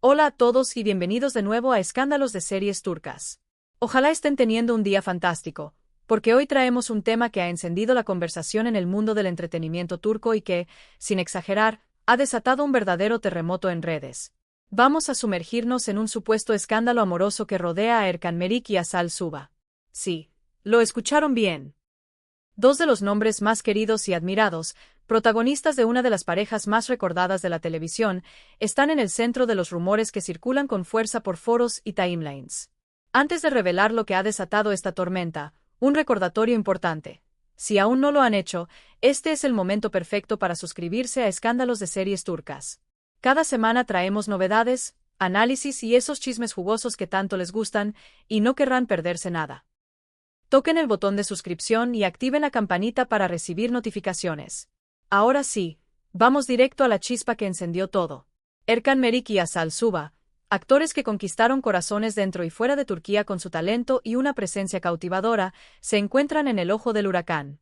Hola a todos y bienvenidos de nuevo a Escándalos de Series Turcas. Ojalá estén teniendo un día fantástico, porque hoy traemos un tema que ha encendido la conversación en el mundo del entretenimiento turco y que, sin exagerar, ha desatado un verdadero terremoto en redes. Vamos a sumergirnos en un supuesto escándalo amoroso que rodea a Erkan Merik y Asal Suba. Sí, lo escucharon bien. Dos de los nombres más queridos y admirados, protagonistas de una de las parejas más recordadas de la televisión, están en el centro de los rumores que circulan con fuerza por foros y timelines. Antes de revelar lo que ha desatado esta tormenta, un recordatorio importante. Si aún no lo han hecho, este es el momento perfecto para suscribirse a Escándalos de Series Turcas. Cada semana traemos novedades, análisis y esos chismes jugosos que tanto les gustan, y no querrán perderse nada. Toquen el botón de suscripción y activen la campanita para recibir notificaciones. Ahora sí, vamos directo a la chispa que encendió todo. Erkan Merik y Asal Suba, actores que conquistaron corazones dentro y fuera de Turquía con su talento y una presencia cautivadora, se encuentran en el ojo del huracán.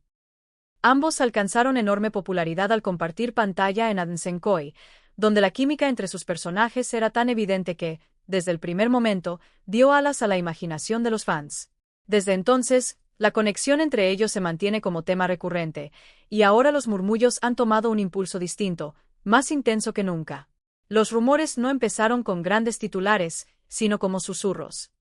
Ambos alcanzaron enorme popularidad al compartir pantalla en Adnsenkoy, donde la química entre sus personajes era tan evidente que, desde el primer momento, dio alas a la imaginación de los fans. Desde entonces, la conexión entre ellos se mantiene como tema recurrente, y ahora los murmullos han tomado un impulso distinto, más intenso que nunca. Los rumores no empezaron con grandes titulares, sino como susurros.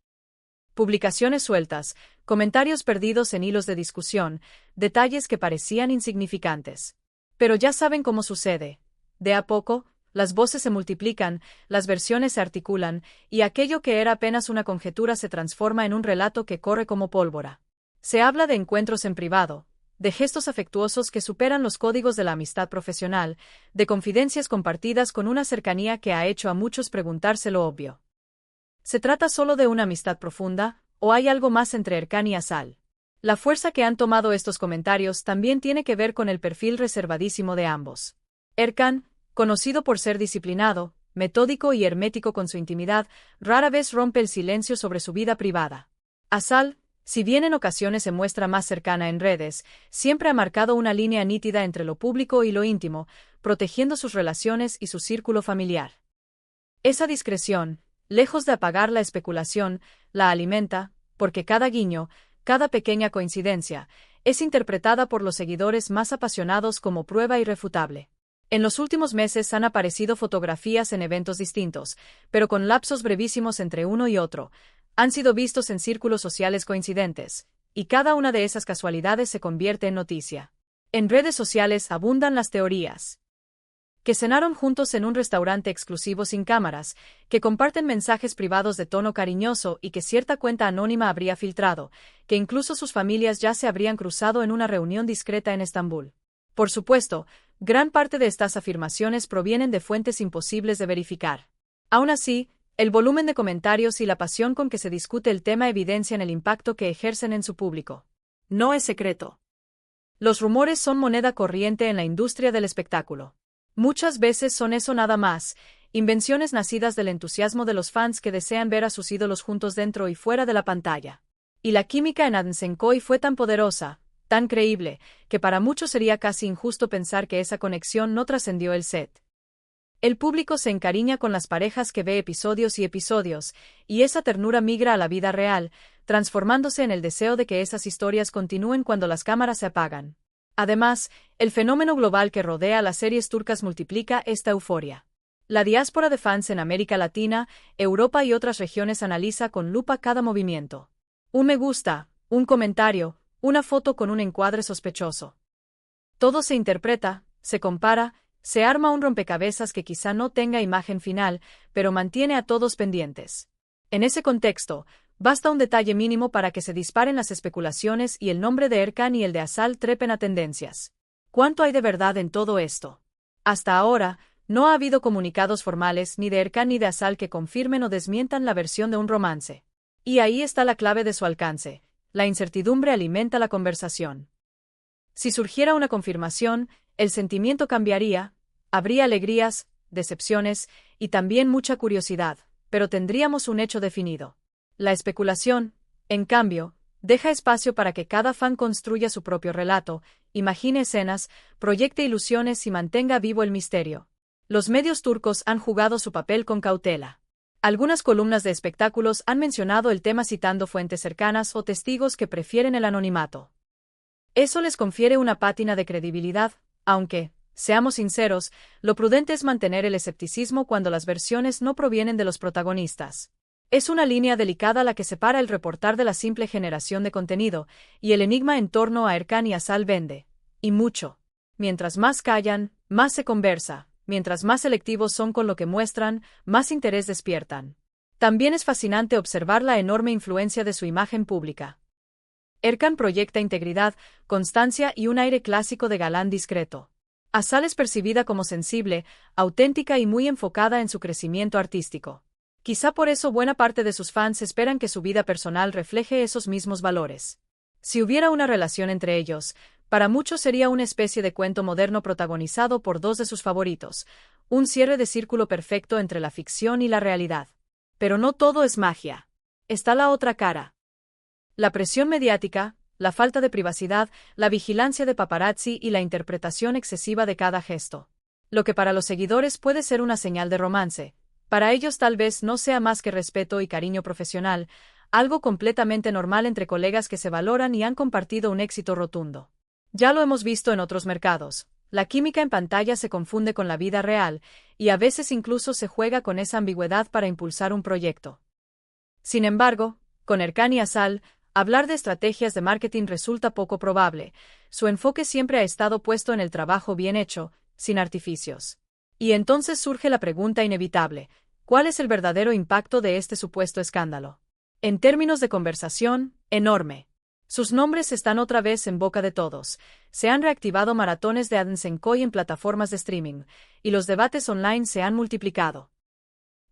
Publicaciones sueltas, comentarios perdidos en hilos de discusión, detalles que parecían insignificantes. Pero ya saben cómo sucede. De a poco, las voces se multiplican, las versiones se articulan, y aquello que era apenas una conjetura se transforma en un relato que corre como pólvora. Se habla de encuentros en privado, de gestos afectuosos que superan los códigos de la amistad profesional, de confidencias compartidas con una cercanía que ha hecho a muchos preguntarse lo obvio. ¿Se trata solo de una amistad profunda, o hay algo más entre Erkan y Asal? La fuerza que han tomado estos comentarios también tiene que ver con el perfil reservadísimo de ambos. Erkan, conocido por ser disciplinado, metódico y hermético con su intimidad, rara vez rompe el silencio sobre su vida privada. Asal, si bien en ocasiones se muestra más cercana en redes, siempre ha marcado una línea nítida entre lo público y lo íntimo, protegiendo sus relaciones y su círculo familiar. Esa discreción, lejos de apagar la especulación, la alimenta, porque cada guiño, cada pequeña coincidencia, es interpretada por los seguidores más apasionados como prueba irrefutable. En los últimos meses han aparecido fotografías en eventos distintos, pero con lapsos brevísimos entre uno y otro. Han sido vistos en círculos sociales coincidentes, y cada una de esas casualidades se convierte en noticia. En redes sociales abundan las teorías. Que cenaron juntos en un restaurante exclusivo sin cámaras, que comparten mensajes privados de tono cariñoso y que cierta cuenta anónima habría filtrado, que incluso sus familias ya se habrían cruzado en una reunión discreta en Estambul. Por supuesto, gran parte de estas afirmaciones provienen de fuentes imposibles de verificar. Aún así, el volumen de comentarios y la pasión con que se discute el tema evidencian el impacto que ejercen en su público. No es secreto. Los rumores son moneda corriente en la industria del espectáculo. Muchas veces son eso nada más, invenciones nacidas del entusiasmo de los fans que desean ver a sus ídolos juntos dentro y fuera de la pantalla. Y la química en Adnsenkoy fue tan poderosa, tan creíble, que para muchos sería casi injusto pensar que esa conexión no trascendió el set. El público se encariña con las parejas que ve episodios y episodios, y esa ternura migra a la vida real, transformándose en el deseo de que esas historias continúen cuando las cámaras se apagan. Además, el fenómeno global que rodea a las series turcas multiplica esta euforia. La diáspora de fans en América Latina, Europa y otras regiones analiza con lupa cada movimiento. Un me gusta, un comentario, una foto con un encuadre sospechoso. Todo se interpreta, se compara, se arma un rompecabezas que quizá no tenga imagen final, pero mantiene a todos pendientes. En ese contexto, basta un detalle mínimo para que se disparen las especulaciones y el nombre de Erkan y el de Asal trepen a tendencias. ¿Cuánto hay de verdad en todo esto? Hasta ahora, no ha habido comunicados formales ni de Erkan ni de Asal que confirmen o desmientan la versión de un romance. Y ahí está la clave de su alcance. La incertidumbre alimenta la conversación. Si surgiera una confirmación, el sentimiento cambiaría, habría alegrías, decepciones y también mucha curiosidad, pero tendríamos un hecho definido. La especulación, en cambio, deja espacio para que cada fan construya su propio relato, imagine escenas, proyecte ilusiones y mantenga vivo el misterio. Los medios turcos han jugado su papel con cautela. Algunas columnas de espectáculos han mencionado el tema citando fuentes cercanas o testigos que prefieren el anonimato. Eso les confiere una pátina de credibilidad, aunque, seamos sinceros, lo prudente es mantener el escepticismo cuando las versiones no provienen de los protagonistas. Es una línea delicada la que separa el reportar de la simple generación de contenido, y el enigma en torno a Erkan y Asal vende. Y mucho. Mientras más callan, más se conversa, mientras más selectivos son con lo que muestran, más interés despiertan. También es fascinante observar la enorme influencia de su imagen pública. Erkan proyecta integridad, constancia y un aire clásico de galán discreto. Asal es percibida como sensible, auténtica y muy enfocada en su crecimiento artístico. Quizá por eso buena parte de sus fans esperan que su vida personal refleje esos mismos valores. Si hubiera una relación entre ellos, para muchos sería una especie de cuento moderno protagonizado por dos de sus favoritos, un cierre de círculo perfecto entre la ficción y la realidad. Pero no todo es magia. Está la otra cara. La presión mediática, la falta de privacidad, la vigilancia de paparazzi y la interpretación excesiva de cada gesto. Lo que para los seguidores puede ser una señal de romance, para ellos tal vez no sea más que respeto y cariño profesional, algo completamente normal entre colegas que se valoran y han compartido un éxito rotundo. Ya lo hemos visto en otros mercados. La química en pantalla se confunde con la vida real, y a veces incluso se juega con esa ambigüedad para impulsar un proyecto. Sin embargo, con Erkan y Asal, hablar de estrategias de marketing resulta poco probable. Su enfoque siempre ha estado puesto en el trabajo bien hecho, sin artificios. Y entonces surge la pregunta inevitable: ¿cuál es el verdadero impacto de este supuesto escándalo? En términos de conversación, enorme. Sus nombres están otra vez en boca de todos. Se han reactivado maratones de Adsenkoy en plataformas de streaming, y los debates online se han multiplicado.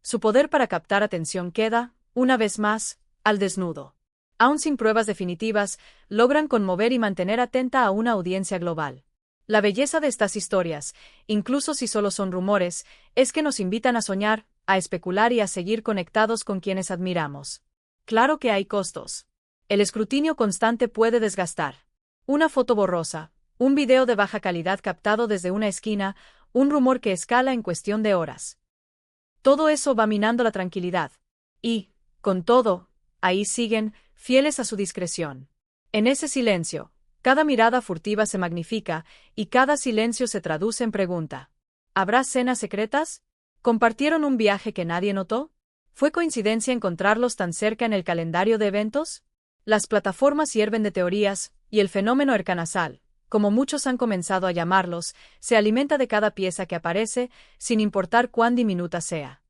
Su poder para captar atención queda, una vez más, al desnudo. Aún sin pruebas definitivas, logran conmover y mantener atenta a una audiencia global. La belleza de estas historias, incluso si solo son rumores, es que nos invitan a soñar, a especular y a seguir conectados con quienes admiramos. Claro que hay costos. El escrutinio constante puede desgastar. Una foto borrosa, un video de baja calidad captado desde una esquina, un rumor que escala en cuestión de horas. Todo eso va minando la tranquilidad. Y, con todo, ahí siguen, fieles a su discreción. En ese silencio, cada mirada furtiva se magnifica, y cada silencio se traduce en pregunta. ¿Habrá cenas secretas? ¿Compartieron un viaje que nadie notó? ¿Fue coincidencia encontrarlos tan cerca en el calendario de eventos? Las plataformas hierven de teorías, y el fenómeno Erkan Asal, como muchos han comenzado a llamarlos, se alimenta de cada pieza que aparece, sin importar cuán diminuta sea.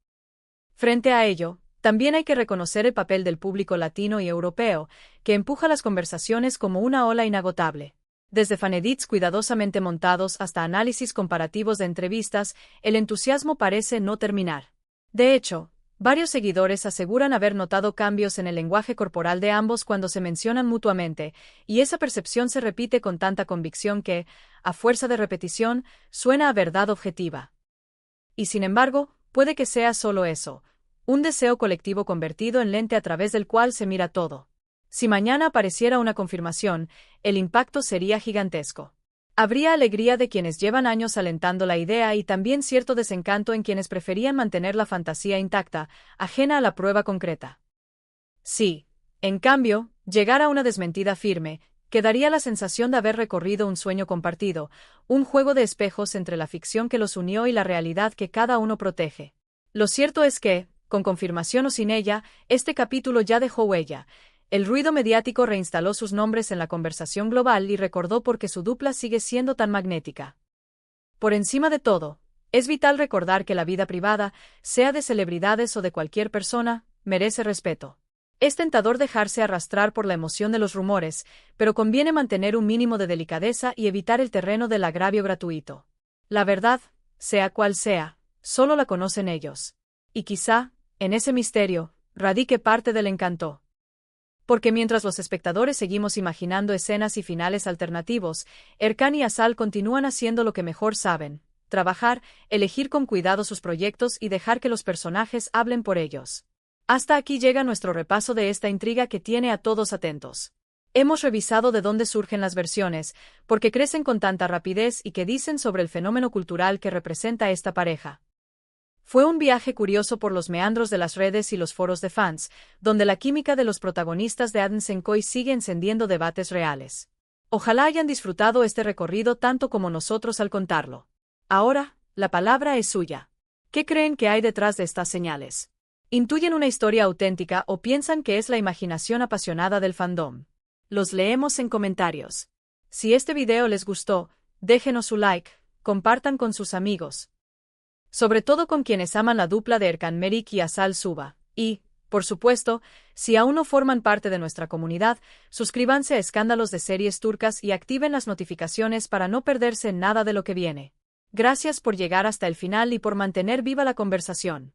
Frente a ello, también hay que reconocer el papel del público latino y europeo, que empuja las conversaciones como una ola inagotable. Desde fanedits cuidadosamente montados hasta análisis comparativos de entrevistas, el entusiasmo parece no terminar. De hecho, varios seguidores aseguran haber notado cambios en el lenguaje corporal de ambos cuando se mencionan mutuamente, y esa percepción se repite con tanta convicción que, a fuerza de repetición, suena a verdad objetiva. Y sin embargo, puede que sea solo eso, un deseo colectivo convertido en lente a través del cual se mira todo. Si mañana apareciera una confirmación, el impacto sería gigantesco. Habría alegría de quienes llevan años alentando la idea y también cierto desencanto en quienes preferían mantener la fantasía intacta, ajena a la prueba concreta. Sí, en cambio, llegar a una desmentida firme, quedaría la sensación de haber recorrido un sueño compartido, un juego de espejos entre la ficción que los unió y la realidad que cada uno protege. Lo cierto es que, con confirmación o sin ella, este capítulo ya dejó huella. El ruido mediático reinstaló sus nombres en la conversación global y recordó por qué su dupla sigue siendo tan magnética. Por encima de todo, es vital recordar que la vida privada, sea de celebridades o de cualquier persona, merece respeto. Es tentador dejarse arrastrar por la emoción de los rumores, pero conviene mantener un mínimo de delicadeza y evitar el terreno del agravio gratuito. La verdad, sea cual sea, solo la conocen ellos. Y quizá, en ese misterio, radique parte del encanto. Porque mientras los espectadores seguimos imaginando escenas y finales alternativos, Erkan y Asal continúan haciendo lo que mejor saben: trabajar, elegir con cuidado sus proyectos y dejar que los personajes hablen por ellos. Hasta aquí llega nuestro repaso de esta intriga que tiene a todos atentos. Hemos revisado de dónde surgen las versiones, por qué crecen con tanta rapidez y qué dicen sobre el fenómeno cultural que representa esta pareja. Fue un viaje curioso por los meandros de las redes y los foros de fans, donde la química de los protagonistas de Aden Senkoi sigue encendiendo debates reales. Ojalá hayan disfrutado este recorrido tanto como nosotros al contarlo. Ahora, la palabra es suya. ¿Qué creen que hay detrás de estas señales? ¿Intuyen una historia auténtica o piensan que es la imaginación apasionada del fandom? Los leemos en comentarios. Si este video les gustó, déjenos su like, compartan con sus amigos, sobre todo con quienes aman la dupla de Erkan Merik y Asal Suba, y, por supuesto, si aún no forman parte de nuestra comunidad, suscríbanse a Escándalos de Series Turcas y activen las notificaciones para no perderse nada de lo que viene. Gracias por llegar hasta el final y por mantener viva la conversación.